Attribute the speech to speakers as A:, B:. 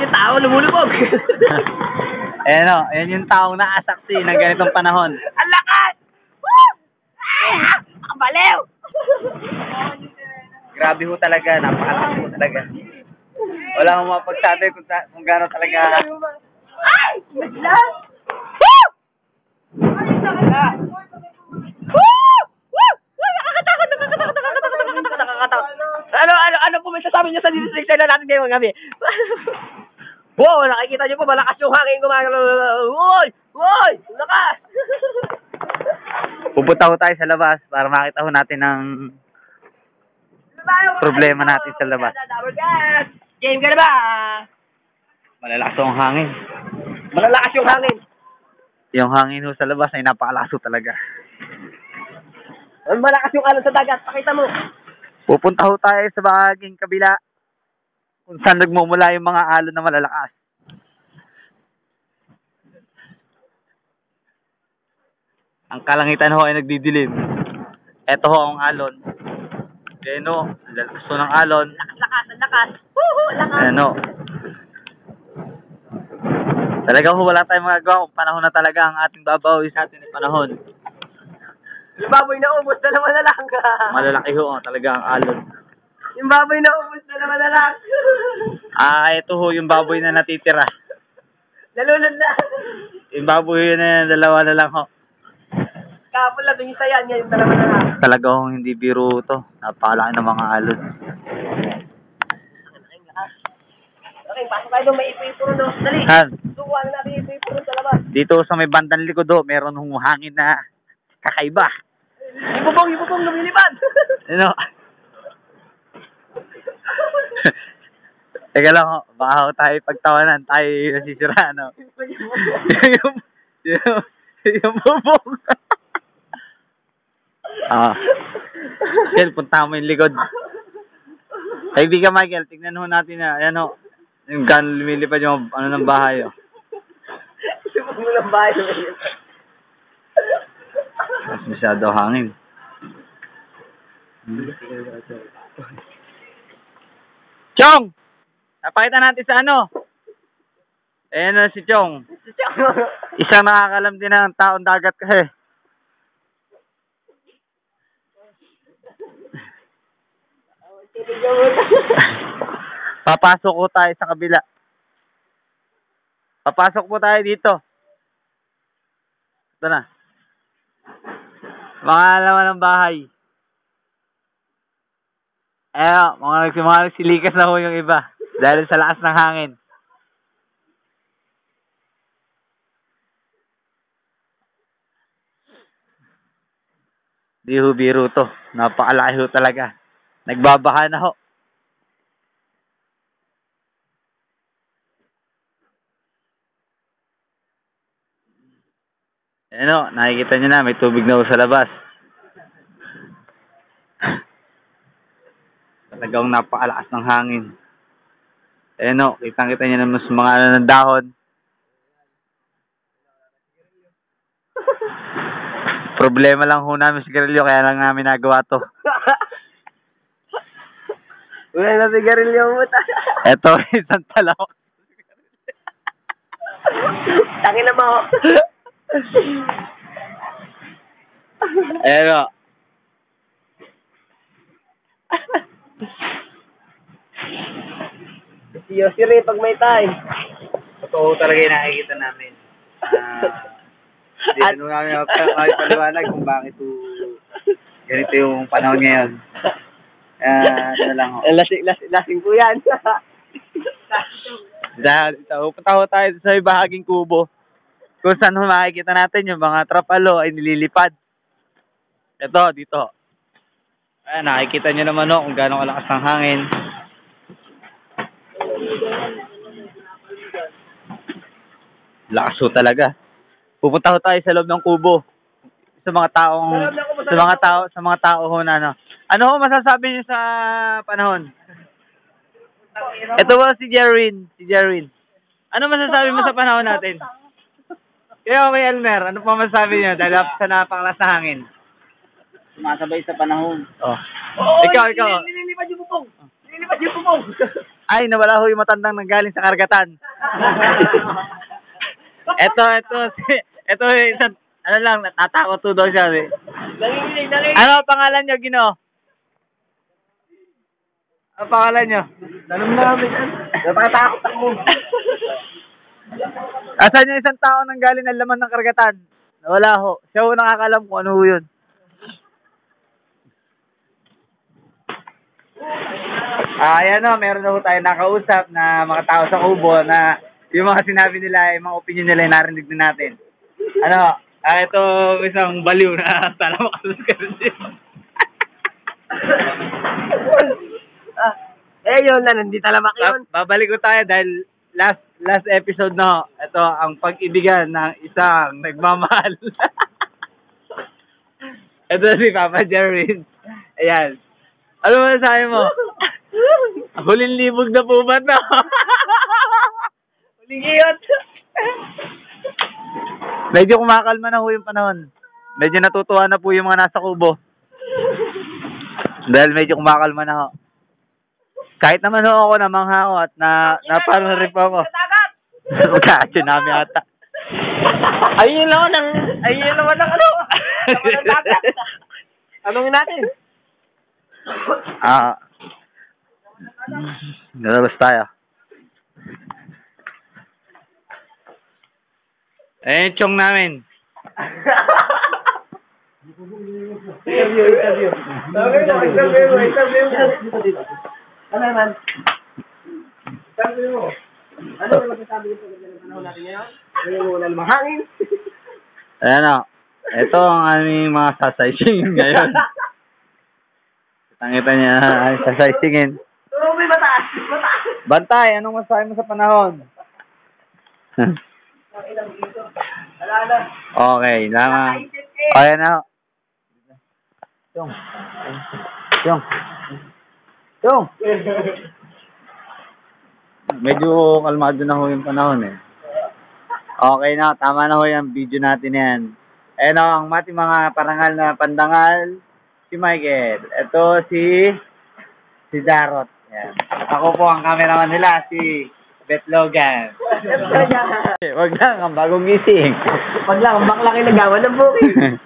A: yung tao lumulubog.
B: Ayan o, ayan yung taong nakasaksi ng ganitong panahon.
A: Ang lakas! Woo! Ang baliw!
B: Grabe ho talaga, napakalakas ho talaga. Wala akong mapagsabi kung gano'n talaga.
A: Ay! Naglas! Woo! Ay, nakala! Woo! Woo! Nakakatakot! Ano po may sasabi niyo sa district na natin ngayong gabi? Wow, nakikita niyo po, malakas yung hangin gumagano. Woy! Woy! Lakas!
B: Pupunta ho tayo sa labas para makita ho natin ang problema natin sa labas.
A: Game ka na ba?
B: Malalakas ho ang hangin.
A: Malalakas yung hangin.
B: Yung hangin ho sa labas ay napakalakas ho talaga.
A: Malakas yung alon sa dagat. Pakita mo.
B: Pupunta ho tayo sa bahaging kabila kung saan nagmumula yung mga alon na malalakas. Ang kalangitan ho ay nagdidilim. Ito ho ang alon. Ayan ho, lalakas ho ng alon.
A: Lakas, ang lakas. Woohoo, lakas.
B: Ayan ho. Talaga ho, wala tayong magagawa kung panahon na talaga ang ating babawi sa ating panahon.
A: Yung baboy na ubos na naman na lang.
B: Malalaki ho talaga ang alon.
A: Yung baboy na ubos na naman na lang.
B: Ito ho yung baboy na natitira.
A: Nalulod na.
B: Yung baboy na dalawa na lang ho.
A: Kapon lang yung sayan niya, yung dalawa na lang.
B: Talaga ho, hindi biro to. Napakalaki ng mga alon.
A: Okay, pasok tayo doon, may ipo-ipo no. Dali.
B: Han,
A: Sukuha na natin yung ipo-ipo sa labas.
B: dito sa may bandang likod ho, meron hong hangin na kakaiba.
A: Yung bubong lumilipad.
B: Ano? Teka lang ho, baka ho tayo pagtawanan, tayo nasisira, no? yung bubong. Michael, punta mo yung likod. Kaibigan Michael, tignan ho natin na, ayan ho, yung gano'n lumilipad yung ano ng bahay ho.
A: Yung bubong ng bahay.
B: Mas masyado hangin. Chong! Napakita natin sa ano? Ayan na si Chong. Isang nakakalam din ng taong dagat kasi. Papasok ko tayo sa kabila. Papasok po tayo dito. Ito na. Mga laman ng bahay. Mga nagsilikas na ho yung iba. Dahil sa lakas ng hangin. Di ho biro to. Napakalaki ho talaga. Nagbabaha na ho. Ano, nakikita nyo na, may tubig na ho sa labas. Talagang napakalakas ng hangin. Ano, kitang-kita nyo naman sa mga ng dahon. Problema lang ho namin sa sigarilyo, kaya lang namin nagawa to.
A: Wala na sigarilyo mo.
B: Eto, isang talak.
A: Tangin na mo.
B: Ayan o.
A: Si Yossi rin pag may time.
B: Totoo talaga yung nakikita namin. Hindi rin namin paliwanag kung bakit ganito yung panahon ngayon. Ano lang ho.
A: Lasing po yan.
B: Dahil punta ho tayo sa bahaging kubo. Kung saan ho makikita natin yung mga trapalo ay nililipad. Ito, dito. Ayan, nakikita nyo naman ho kung gano'ng kalakas ng hangin. Lakas ho talaga. Pupunta ho tayo sa loob ng kubo. Sa mga tao ho na ano. Ano ho masasabi niyo sa panahon? Ito ba si Jerwin? Ano masasabi mo sa panahon natin? Kaya may Elmer, ano pa masasabi niyo dahil sa napakalas na hangin? Sumasabay sa panahon. Oh. Ikaw.
A: Nililipad yung bubong.
B: Ay, nawala ho yung matandang nanggaling sa karagatan. Ito, isang, ano lang, natatakot to daw siya. Eh.
A: Nanginginig.
B: Ano pangalan nyo, Gino? Ano pangalan nyo?
A: Tanong namin. Natatakot ako.
B: Asan yung isang tao nanggaling ng laman ng karagatan? Nawala ho. Siya ho nakakalam kung ano ho yun. Ayan o, meron na ho tayo nakausap na mga tao sa kubo na yung mga sinabi nila, yung mga opinion nila, yung narinig din natin. Ano, ito isang baliw na talamak ka rin.
A: Yun na, nandito talamak yun.
B: Babalik ko tayo dahil last episode na ho. Ito ang pag-ibigan ng isang nagmamahal. Ito si Papa Jerwin. Ayan. Ano mo sabi mo? Huling libog na po ba ito?
A: Huling iyot.
B: Medyo kumakalma na ho yung panahon. Medyo natutuwa na po yung mga nasa kubo. Dahil medyo kumakalma na ho. Kahit naman ho ako namangha ako at naparang rin po ako. Magkakasyon namin ata.
A: Ayun lang ng ano. Anong natin?
B: Nalabas tayo. Eh, chong namin.
A: Interview. Ano naman? Sabi mo. Ano naman masasabi ko sa panahon natin ngayon? Ngayon wala namang hangin.
B: Ayan o. Ito ang aming mga sasaysing ngayon. Tangita niya ay sasaysingin.
A: Oo, may mataas.
B: Bantay, anong masasabi mo sa panahon?
A: Wala na.
B: Okay, lamang. Ayan na. Yung. Medyo kalmado na ho yung panahon eh. Okay na, tama na ho yung video natin yan. Ayan o, ang ating mga parangal na pandangal, si Michael. Ito si Darot. Yan. Ako po ang cameraman nila, si Beth Logan. Wag lang, ang bagong gising.
A: Wag lang, ang bakla kinagawa ng booking.